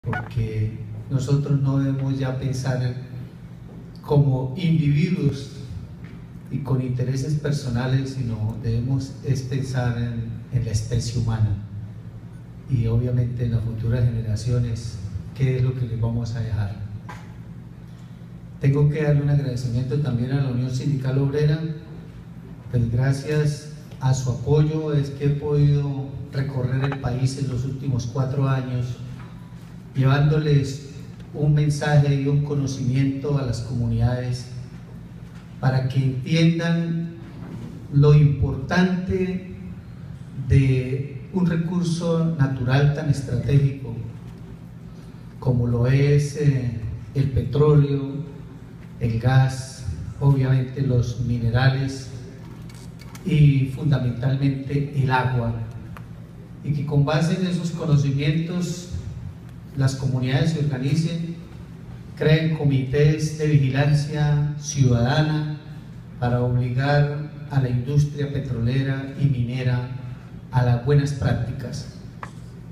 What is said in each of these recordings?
porque nosotros no debemos ya pensar como individuos y con intereses personales, sino debemos pensar en la especie humana y obviamente en las futuras generaciones, qué es lo que les vamos a dejar. Tengo que darle un agradecimiento también a la Unión Sindical Obrera, pues gracias a su apoyo es que he podido recorrer el país en los últimos 4 años, llevándoles un mensaje y un conocimiento a las comunidades para que entiendan lo importante de un recurso natural tan estratégico como lo es el petróleo, el gas, obviamente los minerales y fundamentalmente el agua, y que con base en esos conocimientos las comunidades se organicen, creen comités de vigilancia ciudadana para obligar a la industria petrolera y minera a las buenas prácticas,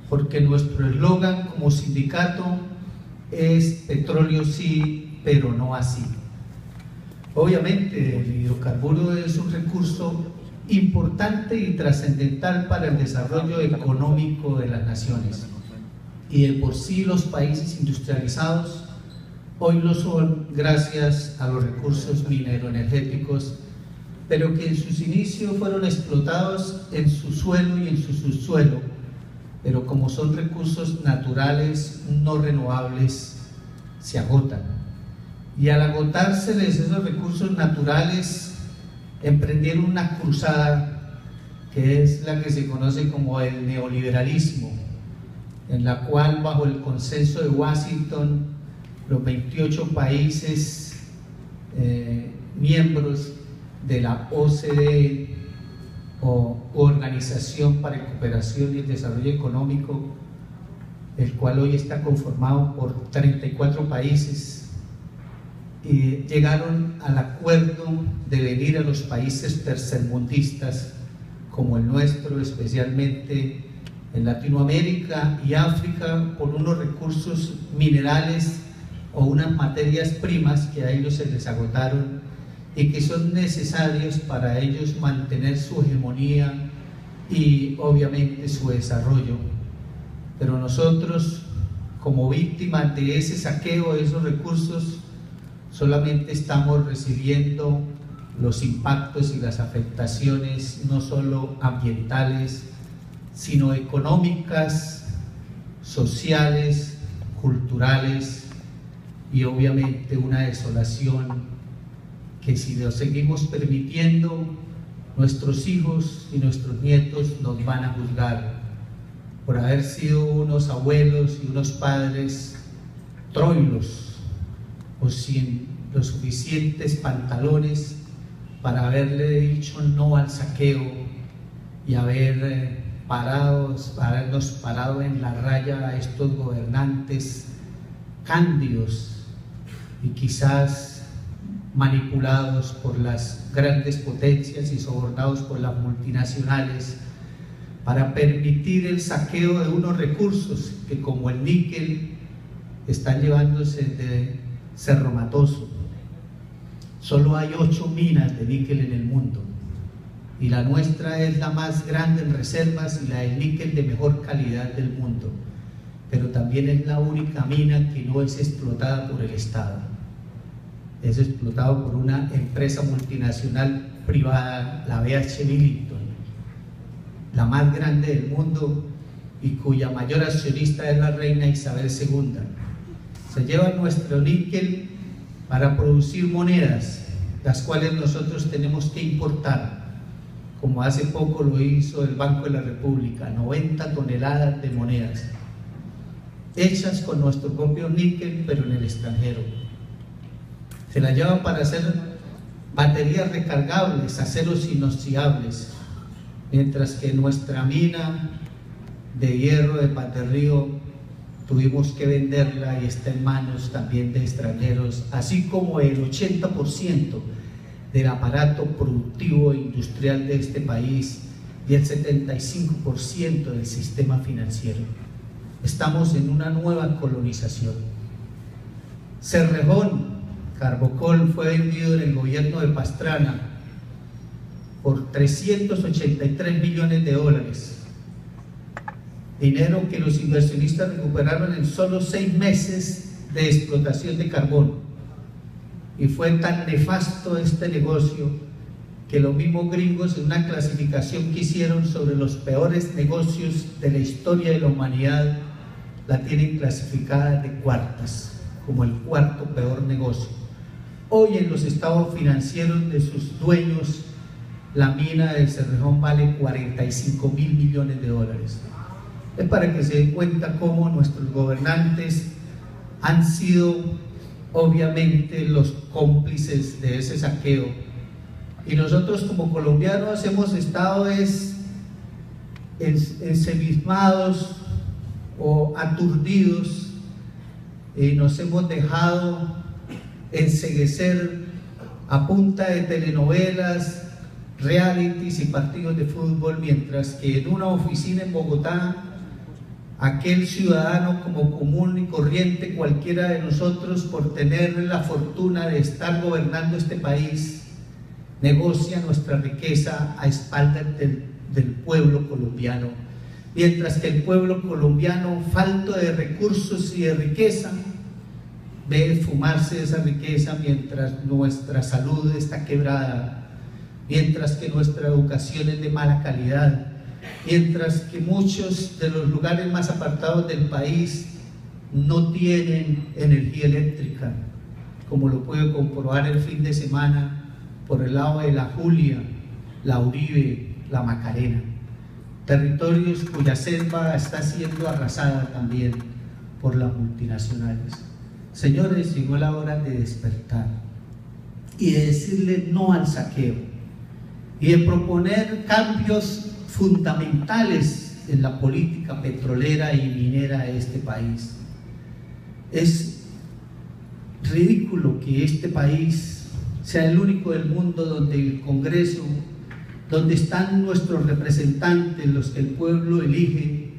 porque nuestro eslogan como sindicato es petróleo sí, pero no así. Obviamente el hidrocarburo es un recurso importante y trascendental para el desarrollo económico de las naciones, y de por sí los países industrializados hoy lo son gracias a los recursos mineroenergéticos, pero que en sus inicios fueron explotados en su suelo y en su subsuelo, pero como son recursos naturales no renovables, se agotan. Y al agotárseles esos recursos naturales, emprendieron una cruzada que es la que se conoce como el neoliberalismo, en la cual bajo el consenso de Washington los 28 países miembros de la OCDE o Organización para la Cooperación y el Desarrollo Económico, el cual hoy está conformado por 34 países, llegaron al acuerdo de venir a los países tercermundistas como el nuestro, especialmente en Latinoamérica y África, por unos recursos minerales o unas materias primas que a ellos se les agotaron y que son necesarios para ellos mantener su hegemonía y obviamente su desarrollo. Pero nosotros, como víctimas de ese saqueo de esos recursos, solamente estamos recibiendo los impactos y las afectaciones no solo ambientales, sino económicas, sociales, culturales y obviamente una desolación que si lo seguimos permitiendo, nuestros hijos y nuestros nietos nos van a juzgar por haber sido unos abuelos y unos padres troilos o sin los suficientes pantalones para haberle dicho no al saqueo y habernos parado en la raya a estos gobernantes cándidos y quizás manipulados por las grandes potencias y sobornados por las multinacionales para permitir el saqueo de unos recursos que, como el níquel, están llevándose de Cerro Matoso. Solo hay 8 minas de níquel en el mundo y la nuestra es la más grande en reservas y la del níquel de mejor calidad del mundo, pero también es la única mina que no es explotada por el Estado, es explotado por una empresa multinacional privada, la BH Millington, la más grande del mundo y cuya mayor accionista es la reina Isabel II. Se lleva nuestro níquel para producir monedas, las cuales nosotros tenemos que importar, como hace poco lo hizo el Banco de la República, 90 toneladas de monedas, hechas con nuestro propio níquel, pero en el extranjero. Se la llevan para hacer baterías recargables, aceros inoxidables, mientras que nuestra mina de hierro de Paterrío tuvimos que venderla y está en manos también de extranjeros, así como el 80% del aparato productivo e industrial de este país y el 75% del sistema financiero. estamos en una nueva colonización. Cerrejón, Carbocol, fue vendido en el gobierno de Pastrana por 383 millones de dólares, dinero que los inversionistas recuperaron en solo 6 meses de explotación de carbón. Y fue tan nefasto este negocio que los mismos gringos, en una clasificación que hicieron sobre los peores negocios de la historia de la humanidad, la tienen clasificada de cuartas, como el 4º peor negocio. Hoy en los estados financieros de sus dueños, la mina del Cerrejón vale 45.000 millones de dólares. Es para que se den cuenta cómo nuestros gobernantes han sido obviamente los cómplices de ese saqueo, y nosotros como colombianos hemos estado ensimismados o aturdidos, y nos hemos dejado enceguecer a punta de telenovelas, realities y partidos de fútbol, mientras que en una oficina en Bogotá, aquel ciudadano como común y corriente, cualquiera de nosotros, por tener la fortuna de estar gobernando este país, negocia nuestra riqueza a espaldas del pueblo colombiano, mientras que el pueblo colombiano, falto de recursos y de riqueza, ve fumarse esa riqueza, mientras nuestra salud está quebrada, mientras que nuestra educación es de mala calidad, mientras que muchos de los lugares más apartados del país no tienen energía eléctrica, como lo puedo comprobar el fin de semana por el lado de la Julia, la Uribe, la Macarena, territorios cuya selva está siendo arrasada también por las multinacionales. Señores, llegó la hora de despertar y de decirle no al saqueo y de proponer cambios fundamentales en la política petrolera y minera de este país. Es ridículo que este país sea el único del mundo donde el Congreso, donde están nuestros representantes, los que el pueblo elige,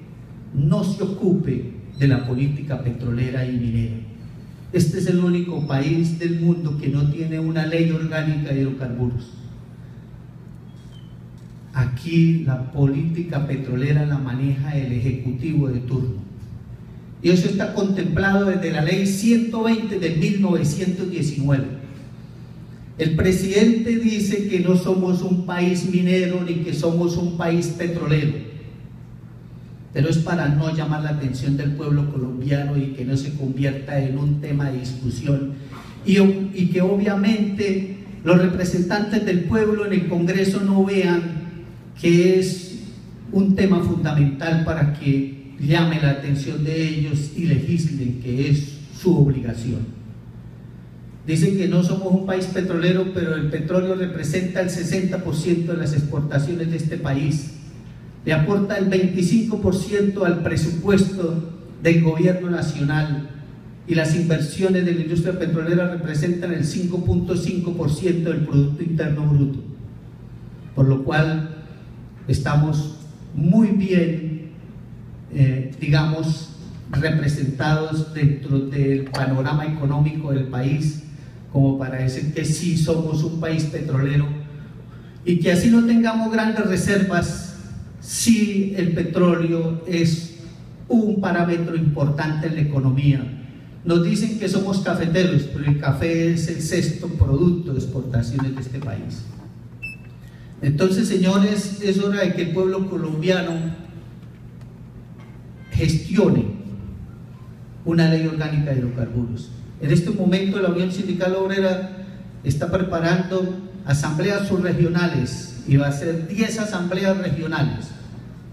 no se ocupe de la política petrolera y minera. Este es el único país del mundo que no tiene una ley orgánica de hidrocarburos. Aquí la política petrolera la maneja el ejecutivo de turno, y eso está contemplado desde la ley 120 de 1919. El presidente dice que no somos un país minero ni que somos un país petrolero, pero es para no llamar la atención del pueblo colombiano y que no se convierta en un tema de discusión, y que obviamente los representantes del pueblo en el Congreso no vean que es un tema fundamental para que llame la atención de ellos y legislen, que es su obligación. Dicen que no somos un país petrolero, pero el petróleo representa el 60% de las exportaciones de este país, le aporta el 25% al presupuesto del gobierno nacional, y las inversiones de la industria petrolera representan el 5.5% del Producto Interno Bruto, por lo cual estamos muy bien, digamos, representados dentro del panorama económico del país, como para decir que sí somos un país petrolero, y que así no tengamos grandes reservas, sí el petróleo es un parámetro importante en la economía. Nos dicen que somos cafeteros, pero el café es el 6º producto de exportaciones de este país. Entonces, señores, es hora de que el pueblo colombiano gestione una ley orgánica de hidrocarburos. En este momento la Unión Sindical Obrera está preparando asambleas subregionales, y va a ser 10 asambleas regionales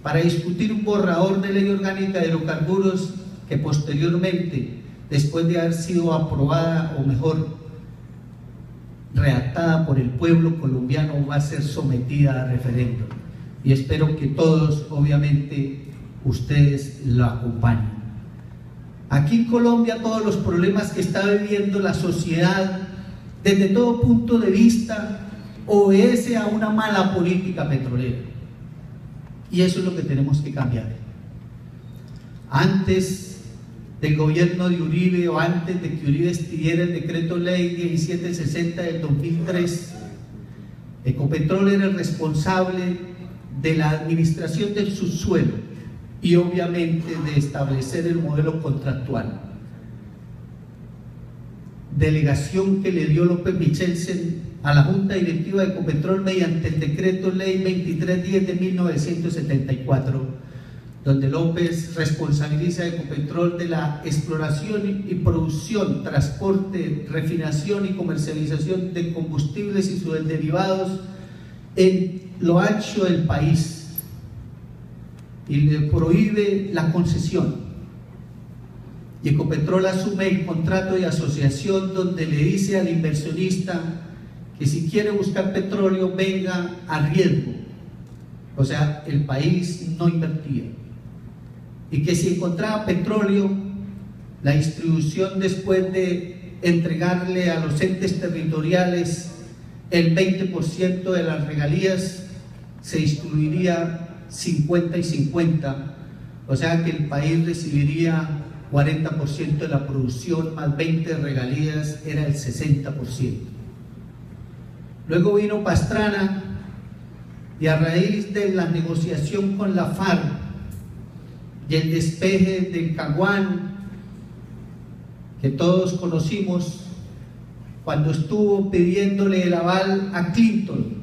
para discutir un borrador de ley orgánica de hidrocarburos que posteriormente, después de haber sido aprobada, o mejor, redactada por el pueblo colombiano, va a ser sometida a referéndum, y espero que todos, obviamente, ustedes lo acompañen. Aquí en Colombia, todos los problemas que está viviendo la sociedad desde todo punto de vista obedece a una mala política petrolera, y eso es lo que tenemos que cambiar. Antes del gobierno de Uribe o antes de que Uribe expidiera el decreto ley 1760 del 2003, Ecopetrol era el responsable de la administración del subsuelo y obviamente de establecer el modelo contractual. Delegación que le dio López Michelsen a la Junta Directiva de Ecopetrol mediante el decreto ley 2310 de 1974, donde López responsabiliza a Ecopetrol de la exploración y producción, transporte, refinación y comercialización de combustibles y sus derivados en lo ancho del país y le prohíbe la concesión. Y Ecopetrol asume el contrato de asociación donde le dice al inversionista que si quiere buscar petróleo venga a riesgo, o sea, el país no invertía, y que si encontraba petróleo, la distribución después de entregarle a los entes territoriales el 20% de las regalías se distribuiría 50 y 50, o sea que el país recibiría 40% de la producción más 20 de regalías, era el 60%. Luego vino Pastrana y a raíz de la negociación con la FARC y el despeje del Caguán que todos conocimos, cuando estuvo pidiéndole el aval a Clinton,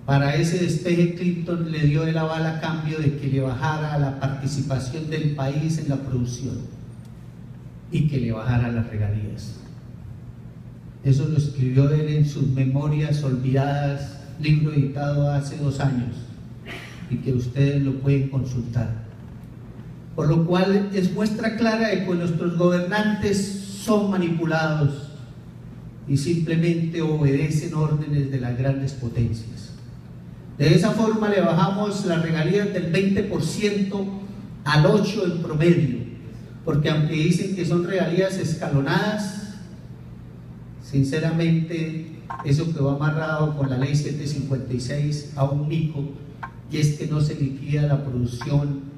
para ese despeje Clinton le dio el aval a cambio de que le bajara la participación del país en la producción y que le bajara las regalías. Eso lo escribió él en sus Memorias Olvidadas, libro editado hace 2 años y que ustedes lo pueden consultar. Por lo cual es muestra clara de que nuestros gobernantes son manipulados y simplemente obedecen órdenes de las grandes potencias. De esa forma le bajamos las regalías del 20% al 8% en promedio, porque aunque dicen que son regalías escalonadas, sinceramente eso quedó amarrado con la ley 756 a un mico, y es que no se liquida la producción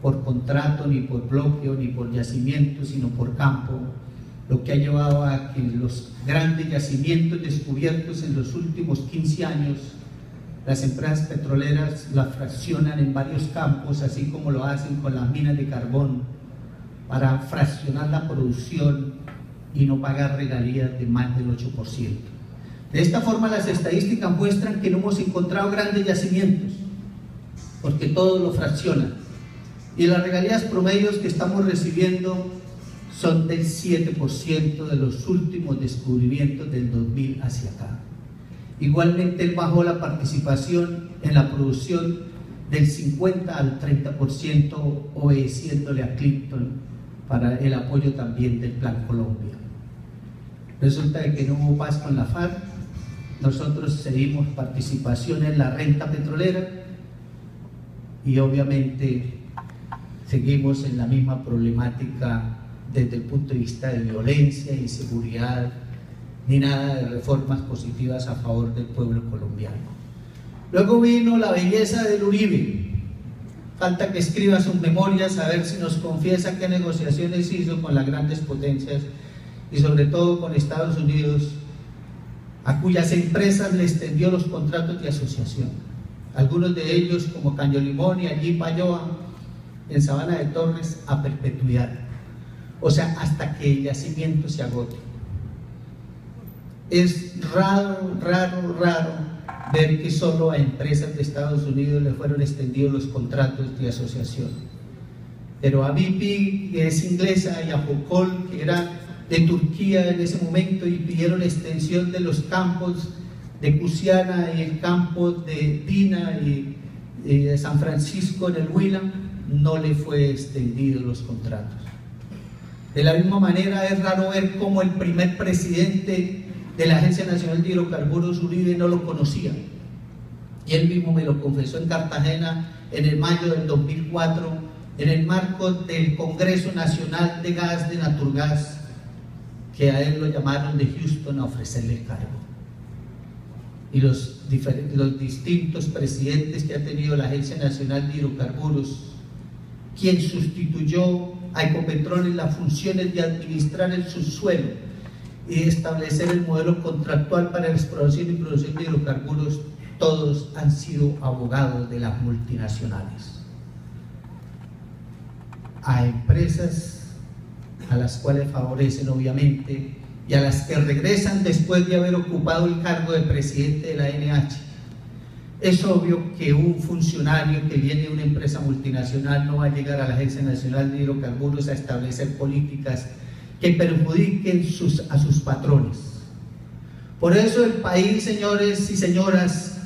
por contrato, ni por bloqueo, ni por yacimiento, sino por campo, lo que ha llevado a que los grandes yacimientos descubiertos en los últimos 15 años, las empresas petroleras las fraccionan en varios campos, así como lo hacen con las minas de carbón, para fraccionar la producción y no pagar regalías de más del 8%. De esta forma las estadísticas muestran que no hemos encontrado grandes yacimientos, porque todos lo fraccionan. Y las regalías promedios que estamos recibiendo son del 7% de los últimos descubrimientos del 2000 hacia acá. Igualmente él bajó la participación en la producción del 50 al 30%, obedeciéndole a Clinton para el apoyo también del Plan Colombia. Resulta de que no hubo paz con la FARC, nosotros cedimos participación en la renta petrolera y obviamente seguimos en la misma problemática desde el punto de vista de violencia, inseguridad, ni nada de reformas positivas a favor del pueblo colombiano. Luego vino la belleza del Uribe. Falta que escriba sus memorias a ver si nos confiesa qué negociaciones hizo con las grandes potencias y sobre todo con Estados Unidos, a cuyas empresas le extendió los contratos de asociación. Algunos de ellos como Caño Limón y allí Payoa, en Sabana de Torres, a perpetuidad, o sea, hasta que el yacimiento se agote. Es raro ver que solo a empresas de Estados Unidos le fueron extendidos los contratos de asociación, pero a BP, que es inglesa, y a Focol, que era de Turquía en ese momento, y pidieron extensión de los campos de Cusiana y el campo de Dina y de San Francisco en el Huila, no le fue extendido los contratos. De la misma manera es raro ver cómo el primer presidente de la Agencia Nacional de Hidrocarburos, Uribe, no lo conocía, y él mismo me lo confesó en Cartagena en el mayo del 2004 en el marco del Congreso Nacional de Gas de Naturgas, que a él lo llamaron de Houston a ofrecerle el cargo. Y los distintos presidentes que ha tenido la Agencia Nacional de Hidrocarburos quien sustituyó a Ecopetrol en las funciones de administrar el subsuelo y de establecer el modelo contractual para la exploración y producción de hidrocarburos, todos han sido abogados de las multinacionales. A empresas a las cuales favorecen obviamente y a las que regresan después de haber ocupado el cargo de presidente de la NH. Es obvio que un funcionario que viene de una empresa multinacional no va a llegar a la Agencia Nacional de Hidrocarburos a establecer políticas que perjudiquen a sus patrones. Por eso el país, señores y señoras,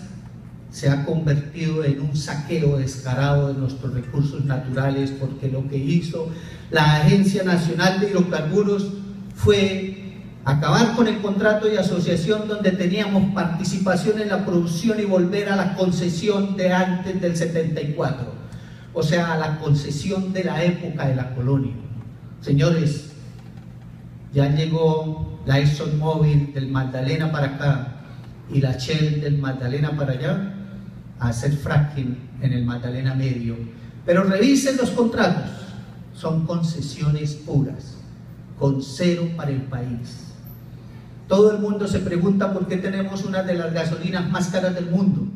se ha convertido en un saqueo descarado de nuestros recursos naturales, porque lo que hizo la Agencia Nacional de Hidrocarburos fue acabar con el contrato de asociación donde teníamos participación en la producción y volver a la concesión de antes del 74, o sea, a la concesión de la época de la colonia. Señores, ya llegó la ExxonMobil del Magdalena para acá y la Shell del Magdalena para allá a hacer fracking en el Magdalena Medio, pero revisen los contratos, son concesiones puras, con cero para el país. Todo el mundo se pregunta por qué tenemos una de las gasolinas más caras del mundo,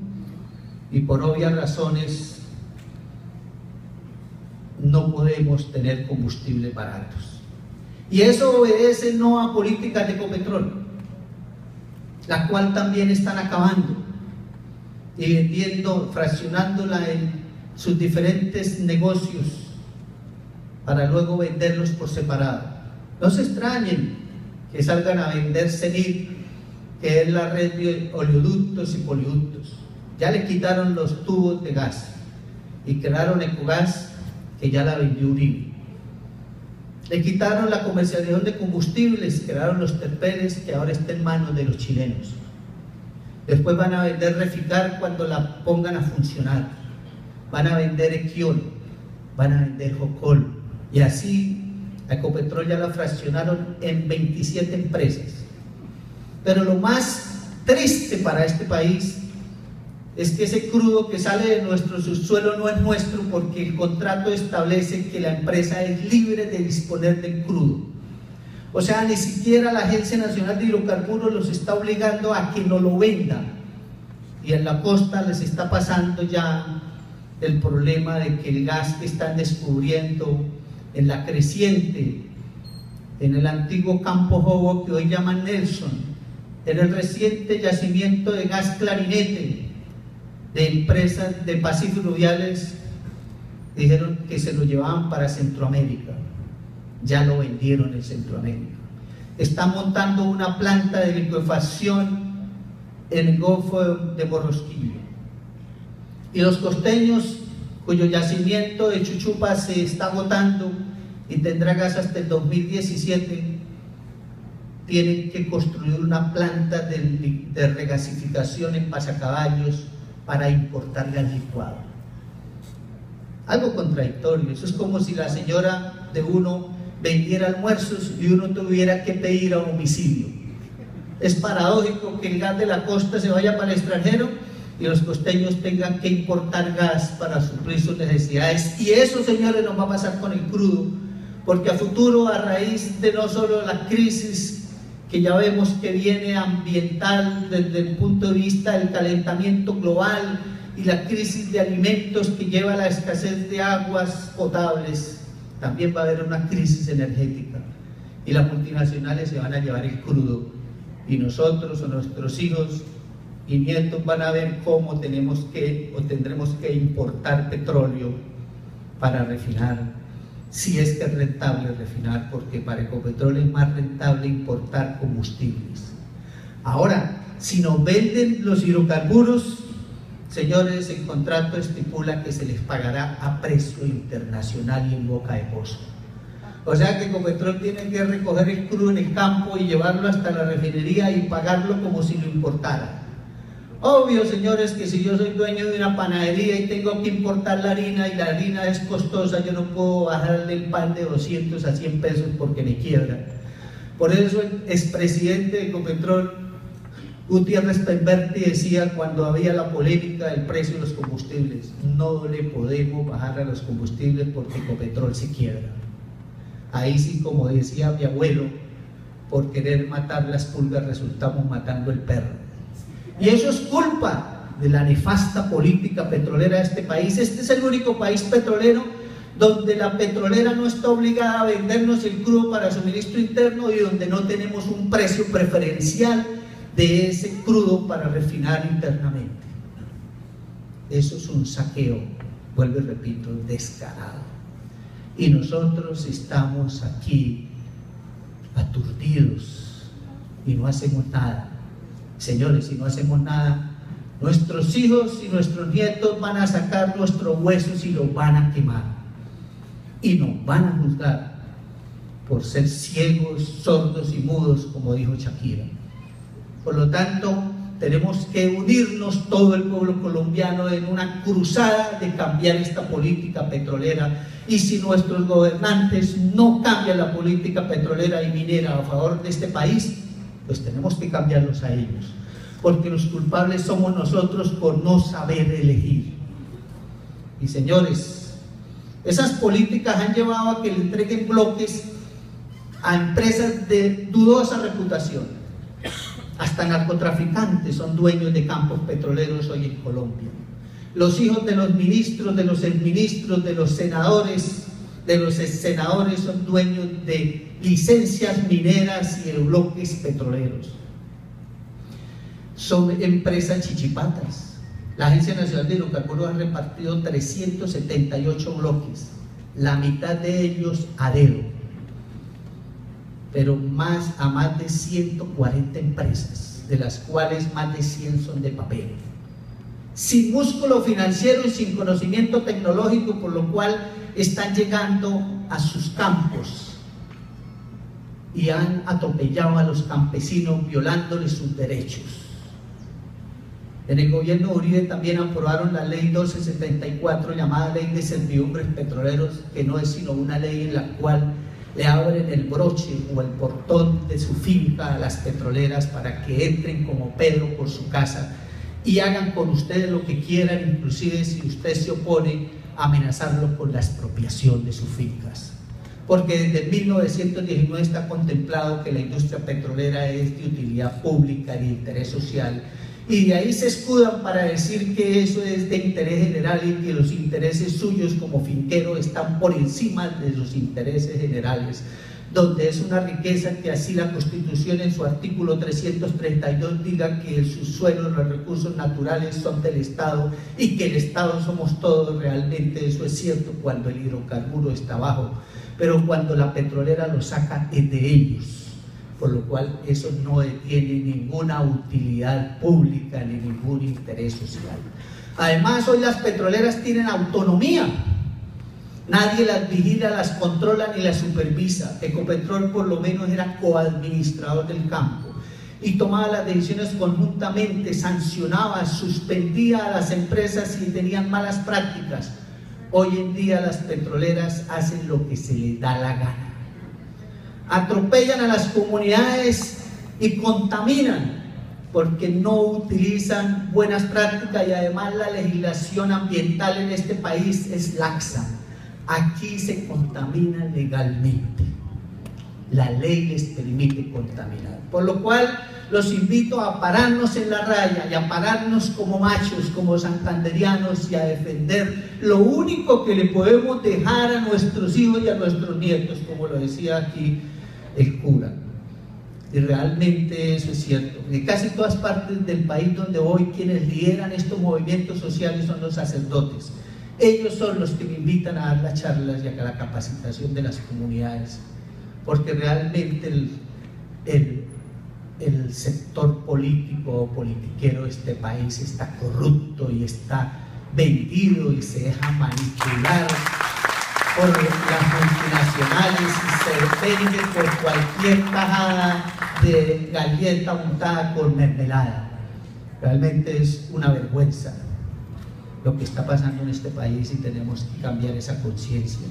y por obvias razones no podemos tener combustibles baratos. Y eso obedece no a políticas de Ecopetrol, la cual también están acabando y vendiendo, fraccionándola en sus diferentes negocios para luego venderlos por separado. No se extrañen que salgan a vender CENIR, que es la red de oleoductos y poliductos. Ya le quitaron los tubos de gas y crearon Ecogas, que ya la vendió Uribe. Le quitaron la comercialización de combustibles, crearon los terpenes, que ahora está en manos de los chilenos. Después van a vender Reficar cuando la pongan a funcionar. Van a vender Equiol, van a vender Jocol, y así a Ecopetrol ya la fraccionaron en 27 empresas. Pero lo más triste para este país es que ese crudo que sale de nuestro subsuelo no es nuestro, porque el contrato establece que la empresa es libre de disponer del crudo. O sea, ni siquiera la Agencia Nacional de Hidrocarburos los está obligando a que no lo vendan. Y en la costa les está pasando ya el problema de que el gas que están descubriendo en la creciente, en el antiguo Campo Jobo, que hoy llaman Nelson, en el reciente yacimiento de gas Clarinete, de empresas de Pacífico Fluviales, dijeron que se lo llevaban para Centroamérica. Ya lo vendieron en Centroamérica. Están montando una planta de licuefacción en el Golfo de Morrosquillo. Y los costeños, cuyo yacimiento de Chuchupa se está agotando y tendrá gas hasta el 2017, tienen que construir una planta de regasificación en Pasacaballos para importar gas licuado. Algo contradictorio. Eso es como si la señora de uno vendiera almuerzos y uno tuviera que pedir a domicilio. Es paradójico que el gas de la costa se vaya para el extranjero y los costeños tengan que importar gas para suplir sus necesidades. Y eso, señores, nos va a pasar con el crudo, porque a futuro, a raíz de no solo la crisis que ya vemos que viene ambiental desde el punto de vista del calentamiento global y la crisis de alimentos que lleva a la escasez de aguas potables, también va a haber una crisis energética y las multinacionales se van a llevar el crudo, y nosotros o nuestros hijos y nietos van a ver cómo tenemos que o tendremos que importar petróleo para refinar, si es que es rentable refinar, porque para Ecopetrol es más rentable importar combustibles. Ahora, si nos venden los hidrocarburos, señores, el contrato estipula que se les pagará a precio internacional y en boca de pozo. O sea que Ecopetrol tiene que recoger el crudo en el campo y llevarlo hasta la refinería y pagarlo como si lo importara. Obvio, señores, que si yo soy dueño de una panadería y tengo que importar la harina y la harina es costosa, yo no puedo bajarle el pan de 200 a 100 pesos porque me quiebra. Por eso el expresidente de Ecopetrol Gutiérrez Pemberti decía cuando había la polémica del precio de los combustibles: no le podemos bajar a los combustibles porque Ecopetrol se quiebra. Ahí sí, como decía mi abuelo, por querer matar las pulgas resultamos matando el perro. Y eso es culpa de la nefasta política petrolera de este país. Este es el único país petrolero donde la petrolera no está obligada a vendernos el crudo para suministro interno y donde no tenemos un precio preferencial de ese crudo para refinar internamente. Eso es un saqueo, vuelvo y repito, descarado. Y nosotros estamos aquí aturdidos y no hacemos nada. Señores, si no hacemos nada, nuestros hijos y nuestros nietos van a sacar nuestros huesos y los van a quemar. Y nos van a juzgar por ser ciegos, sordos y mudos, como dijo Shakira. Por lo tanto, tenemos que unirnos todo el pueblo colombiano en una cruzada de cambiar esta política petrolera. Y si nuestros gobernantes no cambian la política petrolera y minera a favor de este país, pues tenemos que cambiarlos a ellos, porque los culpables somos nosotros por no saber elegir. Y señores, esas políticas han llevado a que le entreguen bloques a empresas de dudosa reputación. Hasta narcotraficantes son dueños de campos petroleros hoy en Colombia. Los hijos de los ministros, de los exministros, de los senadores, de los exsenadores son dueños de licencias mineras y de bloques petroleros. Son empresas chichipatas. La Agencia Nacional de Hidrocarburos ha repartido 378 bloques, la mitad de ellos a dedo, pero a más de 140 empresas, de las cuales más de 100 son de papel, sin músculo financiero y sin conocimiento tecnológico, por lo cual están llegando a sus campos y han atropellado a los campesinos violándoles sus derechos. En el gobierno de Uribe también aprobaron la ley 1274, llamada Ley de Servidumbres Petroleros, que no es sino una ley en la cual le abren el broche o el portón de su finca a las petroleras para que entren como Pedro por su casa y hagan con ustedes lo que quieran, inclusive si usted se opone, amenazarlo con la expropiación de sus fincas. Porque desde 1919 está contemplado que la industria petrolera es de utilidad pública y de interés social, y de ahí se escudan para decir que eso es de interés general y que los intereses suyos como finquero están por encima de los intereses generales, donde es una riqueza que así la Constitución en su artículo 332 diga que el subsuelo, los recursos naturales son del Estado y que el Estado somos todos. Realmente eso es cierto cuando el hidrocarburo está abajo, pero cuando la petrolera lo saca es de ellos, por lo cual eso no tiene ninguna utilidad pública ni ningún interés social. Además, hoy las petroleras tienen autonomía. Nadie las vigila, las controla ni las supervisa. Ecopetrol por lo menos era coadministrador del campo y tomaba las decisiones conjuntamente, sancionaba, suspendía a las empresas si tenían malas prácticas. Hoy en día las petroleras hacen lo que se les da la gana. Atropellan a las comunidades y contaminan porque no utilizan buenas prácticas, y además la legislación ambiental en este país es laxa. Aquí se contamina legalmente, la ley les permite contaminar, por lo cual los invito a pararnos en la raya y a pararnos como machos, como santanderianos, y a defender lo único que le podemos dejar a nuestros hijos y a nuestros nietos, como lo decía aquí el cura. Y realmente eso es cierto. En casi todas partes del país donde voy, quienes lideran estos movimientos sociales son los sacerdotes. Ellos son los que me invitan a dar las charlas y a la capacitación de las comunidades, porque realmente el sector político o politiquero de este país está corrupto y está vendido y se deja manipular por las multinacionales y se vende por cualquier tajada de galleta untada con mermelada. Realmente es una vergüenza lo que está pasando en este país y tenemos que cambiar esa conciencia.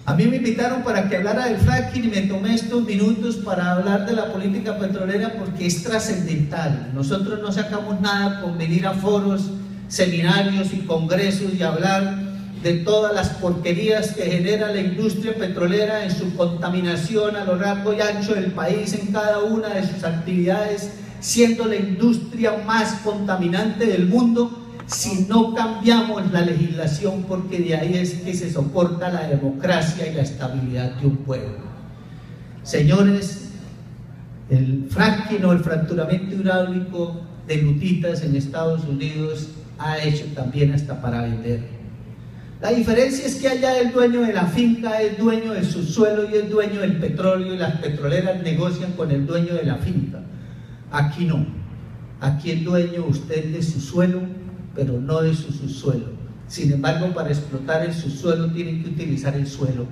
A mí me invitaron para que hablara del fracking y me tomé estos minutos para hablar de la política petrolera porque es trascendental. Nosotros no sacamos nada con venir a foros, seminarios y congresos y hablar de todas las porquerías que genera la industria petrolera en su contaminación a lo largo y ancho del país, en cada una de sus actividades, siendo la industria más contaminante del mundo, si no cambiamos la legislación, porque de ahí es que se soporta la democracia y la estabilidad de un pueblo. Señores, el fracking o el fracturamiento hidráulico de lutitas en Estados Unidos ha hecho también hasta para vender. La diferencia es que allá el dueño de la finca es dueño de su suelo y es dueño del petróleo, y las petroleras negocian con el dueño de la finca. Aquí no. Aquí es dueño usted de su suelo, pero no de su subsuelo. Sin embargo, para explotar el subsuelo tienen que utilizar el suelo.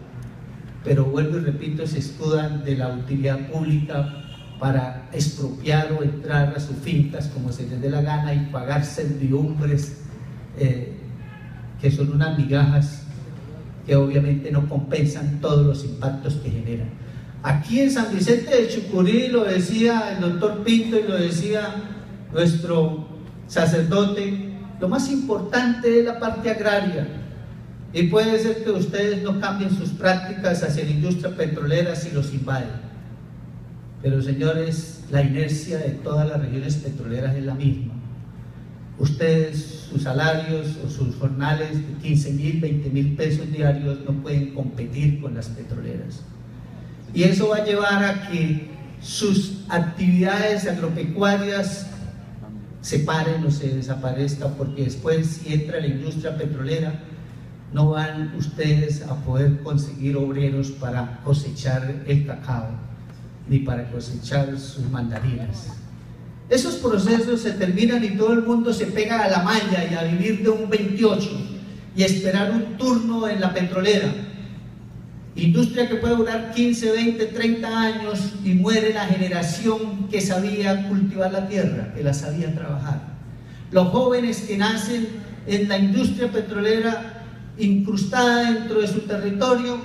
Pero vuelvo y repito, se escudan de la utilidad pública para expropiar o entrar a sus fincas como se les dé la gana y pagar servidumbres que son unas migajas que obviamente no compensan todos los impactos que generan. Aquí en San Vicente de Chucurí, lo decía el doctor Pinto y lo decía nuestro sacerdote, lo más importante es la parte agraria, y puede ser que ustedes no cambien sus prácticas hacia la industria petrolera si los invaden, pero señores, la inercia de todas las regiones petroleras es la misma. Ustedes, sus salarios o sus jornales de 15.000, 20.000 pesos diarios no pueden competir con las petroleras, y eso va a llevar a que sus actividades agropecuarias se paren o se desaparezcan, porque después, si entra la industria petrolera, no van ustedes a poder conseguir obreros para cosechar el cacao ni para cosechar sus mandarinas. Esos procesos se terminan y todo el mundo se pega a la malla y a vivir de un 28 y esperar un turno en la petrolera. Industria que puede durar 15, 20, 30 años y muere la generación que sabía cultivar la tierra, que la sabía trabajar. Los jóvenes que nacen en la industria petrolera incrustada dentro de su territorio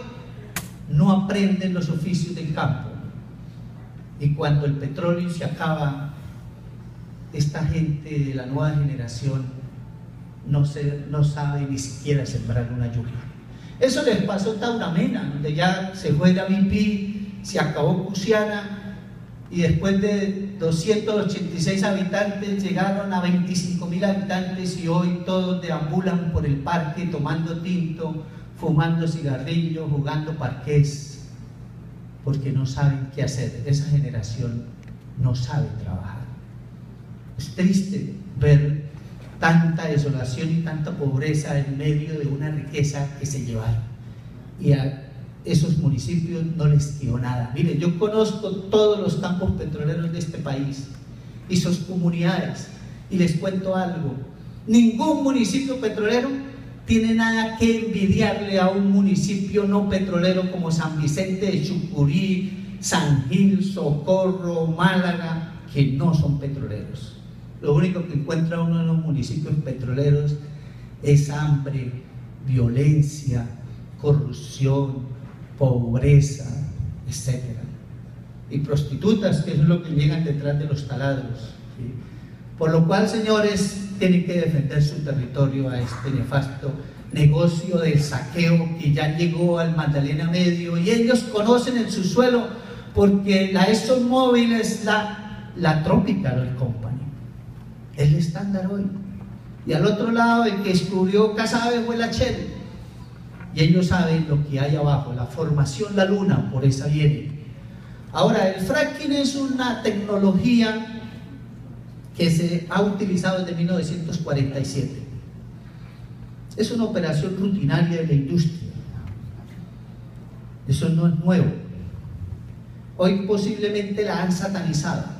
no aprenden los oficios del campo. Y cuando el petróleo se acaba, esta gente de la nueva generación no sabe ni siquiera sembrar una lluvia. Eso les pasó en Tauramena, donde ya se fue la BP, se acabó Cusiana, y después de 286 habitantes llegaron a 25.000 habitantes, y hoy todos deambulan por el parque tomando tinto, fumando cigarrillos, jugando parqués, porque no saben qué hacer. Esa generación no sabe trabajar. Es triste ver tanta desolación y tanta pobreza en medio de una riqueza que se llevaron, y a esos municipios no les quedó nada. Mire, yo conozco todos los campos petroleros de este país y sus comunidades, y les cuento algo: ningún municipio petrolero tiene nada que envidiarle a un municipio no petrolero como San Vicente de Chucurí, San Gil, Socorro, Málaga, que no son petroleros. Lo único que encuentra uno en los municipios petroleros es hambre, violencia, corrupción, pobreza, etc. Y prostitutas, que es lo que llegan detrás de los taladros, ¿sí? Por lo cual, señores, tienen que defender su territorio a este nefasto negocio del saqueo que ya llegó al Magdalena Medio, y ellos conocen el subsuelo porque la ExxonMobil es la Tropical Company. Es el estándar hoy. Y al otro lado, el que descubrió Casabe fue la Shell. Y ellos saben lo que hay abajo, la formación, la luna, por esa viene. Ahora, el fracking es una tecnología que se ha utilizado desde 1947. Es una operación rutinaria de la industria. Eso no es nuevo. Hoy posiblemente la han satanizado,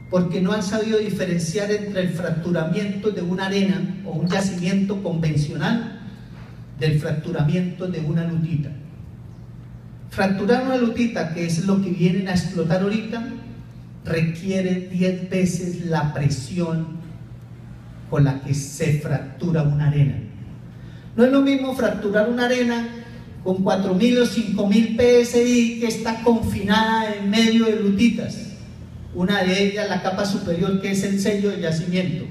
porque no han sabido diferenciar entre el fracturamiento de una arena o un yacimiento convencional del fracturamiento de una lutita. Fracturar una lutita, que es lo que vienen a explotar ahorita, requiere 10 veces la presión con la que se fractura una arena. No es lo mismo fracturar una arena con 4.000 o 5.000 PSI que está confinada en medio de lutitas. Una de ellas, la capa superior, que es el sello de yacimiento.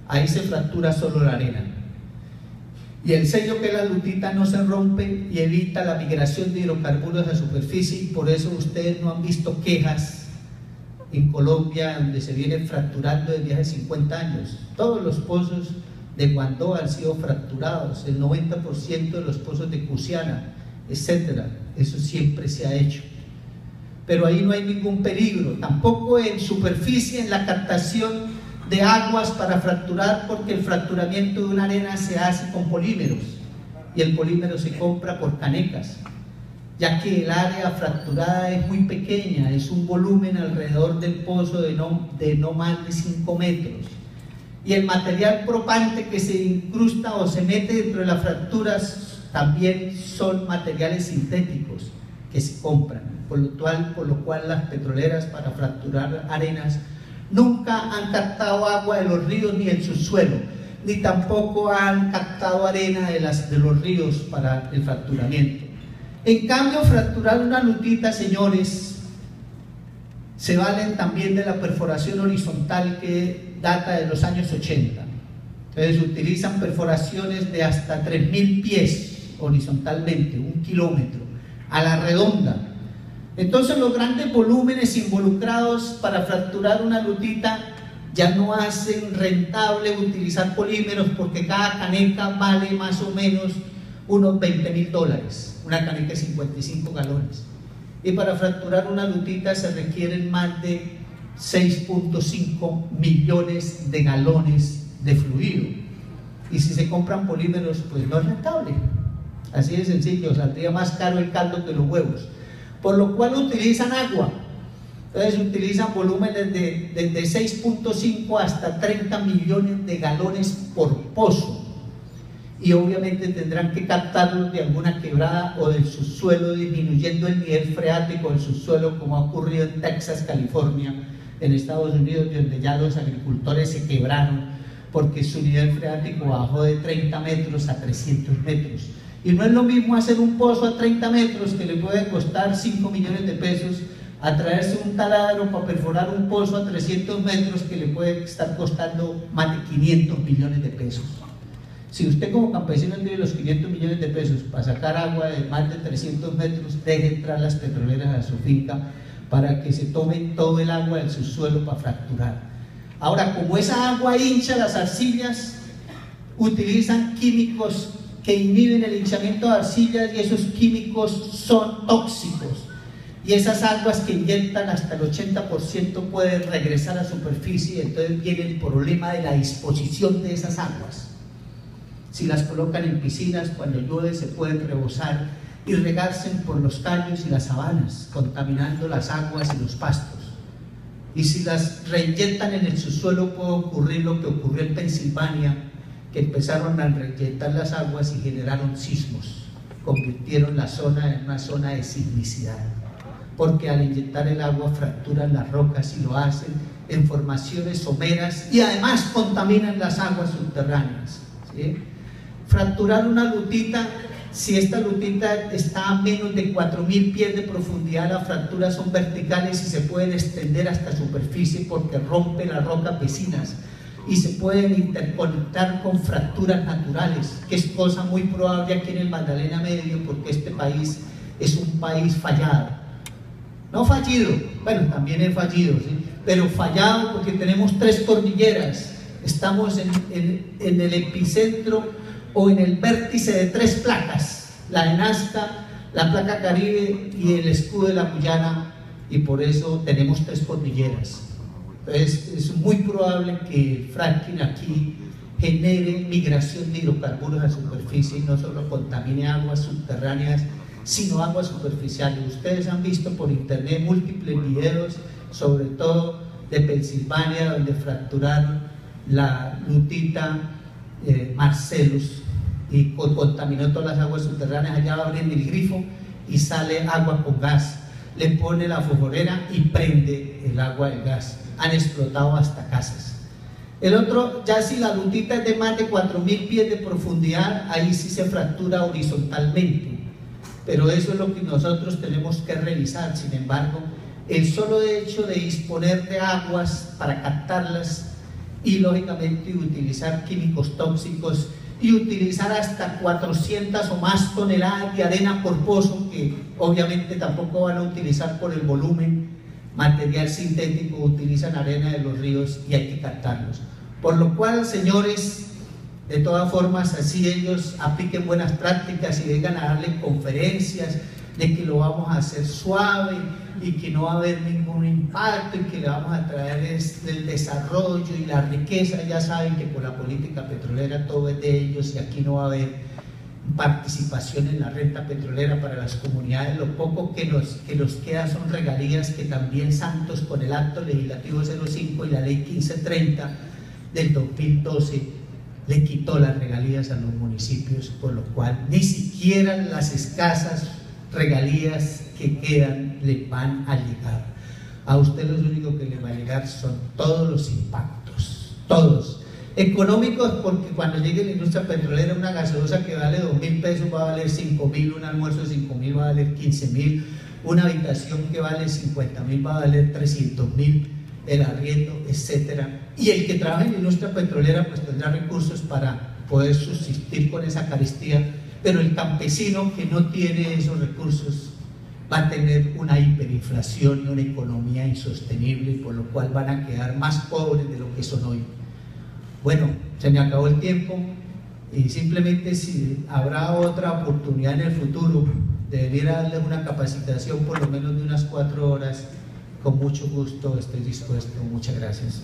Ahí se fractura solo la arena. Y el sello, que es la lutita, no se rompe y evita la migración de hidrocarburos a superficie, y por eso ustedes no han visto quejas en Colombia donde se viene fracturando desde hace 50 años. Todos los pozos de Guandó han sido fracturados, el 90% de los pozos de Cusiana, etcétera. Eso siempre se ha hecho. Pero ahí no hay ningún peligro, tampoco en superficie, en la captación de aguas para fracturar, porque el fracturamiento de una arena se hace con polímeros y el polímero se compra por canecas, ya que el área fracturada es muy pequeña, es un volumen alrededor del pozo de no más de 5 metros, y el material propante que se incrusta o se mete dentro de las fracturas también son materiales sintéticos que se compran, por lo cual las petroleras, para fracturar arenas, nunca han captado agua de los ríos ni el subsuelo, ni tampoco han captado arena de los ríos para el fracturamiento. En cambio, fracturar una lutita, señores, se valen también de la perforación horizontal, que data de los años 80. Entonces utilizan perforaciones de hasta 3.000 pies horizontalmente, 1 kilómetro, a la redonda. Entonces los grandes volúmenes involucrados para fracturar una lutita ya no hacen rentable utilizar polímeros, porque cada caneca vale más o menos unos $20.000, una caneca de 55 galones. Y para fracturar una lutita se requieren más de 6.5 millones de galones de fluido. Y si se compran polímeros, pues no es rentable. Así de sencillo, saldría más caro el caldo que los huevos. Por lo cual utilizan agua. Entonces utilizan volúmenes desde 6.5 hasta 30 millones de galones por pozo, y obviamente tendrán que captarlos de alguna quebrada o del subsuelo, disminuyendo el nivel freático del subsuelo, como ha ocurrido en Texas, California, en Estados Unidos, donde ya los agricultores se quebraron porque su nivel freático bajó de 30 metros a 300 metros. Y no es lo mismo hacer un pozo a 30 metros, que le puede costar 5 millones de pesos, a traerse un taladro para perforar un pozo a 300 metros, que le puede estar costando más de 500 millones de pesos. Si usted como campesino tiene los 500 millones de pesos para sacar agua de más de 300 metros, deje entrar las petroleras a su finca para que se tomen todo el agua del subsuelo para fracturar. Ahora, como esa agua hincha las arcillas, utilizan químicos que inhiben el hinchamiento de arcillas, y esos químicos son tóxicos, y esas aguas que inyectan hasta el 80% pueden regresar a superficie. Entonces viene el problema de la disposición de esas aguas. Si las colocan en piscinas, cuando llueve se pueden rebosar y regarse por los caños y las sabanas, contaminando las aguas y los pastos. Y si las reinyectan en el subsuelo, puede ocurrir lo que ocurrió en Pensilvania, que empezaron a reinyectar las aguas y generaron sismos, convirtieron la zona en una zona de sismicidad, porque al inyectar el agua fracturan las rocas, y lo hacen en formaciones someras, y además contaminan las aguas subterráneas, ¿sí? Fracturar una lutita, si esta lutita está a menos de 4.000 pies de profundidad, las fracturas son verticales y se pueden extender hasta superficie, porque rompen las rocas vecinas y se pueden interconectar con fracturas naturales, que es cosa muy probable aquí en el Magdalena Medio, porque este país es un país fallado. No fallido, bueno, también es fallido, ¿sí? Pero fallado porque tenemos 3 cordilleras, estamos en el epicentro o en el vértice de 3 placas, la de Nazca, la placa Caribe y el escudo de la Guyana, y por eso tenemos 3 cordilleras. Entonces es muy probable que el fracking aquí genere migración de hidrocarburos a superficie, y no solo contamine aguas subterráneas, sino aguas superficiales. Ustedes han visto por internet múltiples videos, sobre todo de Pensilvania, donde fracturaron la lutita Marcellus y contaminó todas las aguas subterráneas. Allá abren el grifo y sale agua con gas, le pone la fosforera y prende el agua del gas. Han explotado hasta casas. El otro, ya si la lutita es de más de 4.000 pies de profundidad, ahí sí se fractura horizontalmente. pero eso es lo que nosotros tenemos que revisar. Sin embargo, el solo hecho de disponer de aguas para captarlas y lógicamente utilizar químicos tóxicos y utilizar hasta 400 o más toneladas de arena por pozo, que obviamente tampoco van a utilizar por el volumen, material sintético, utilizan arena de los ríos y hay que captarlos. Por lo cual, señores, de todas formas, así ellos apliquen buenas prácticas y vengan a darle conferencias de que lo vamos a hacer suave y que no va a haber ningún impacto y que le vamos a traer el desarrollo y la riqueza. Ya saben que por la política petrolera todo es de ellos y aquí no va a haber participación en la renta petrolera para las comunidades. Lo poco que nos queda son regalías que también Santos, con el acto legislativo 05 y la ley 1530 del 2012, le quitó las regalías a los municipios, por lo cual ni siquiera las escasas regalías que quedan le van a llegar. A usted lo único que le va a llegar son todos los impactos, todos. Económicos, porque cuando llegue la industria petrolera, una gaseosa que vale 2.000 pesos va a valer 5.000, un almuerzo de 5.000 va a valer 15.000, una habitación que vale 50.000 va a valer 300.000, el arriendo, etcétera. Y el que trabaja en la industria petrolera pues tendrá recursos para poder subsistir con esa carestía, pero el campesino que no tiene esos recursos va a tener una hiperinflación y una economía insostenible, por lo cual van a quedar más pobres de lo que son hoy. Bueno, se me acabó el tiempo y simplemente si habrá otra oportunidad en el futuro de venir a darles una capacitación por lo menos de unas 4 horas, con mucho gusto estoy dispuesto. Muchas gracias.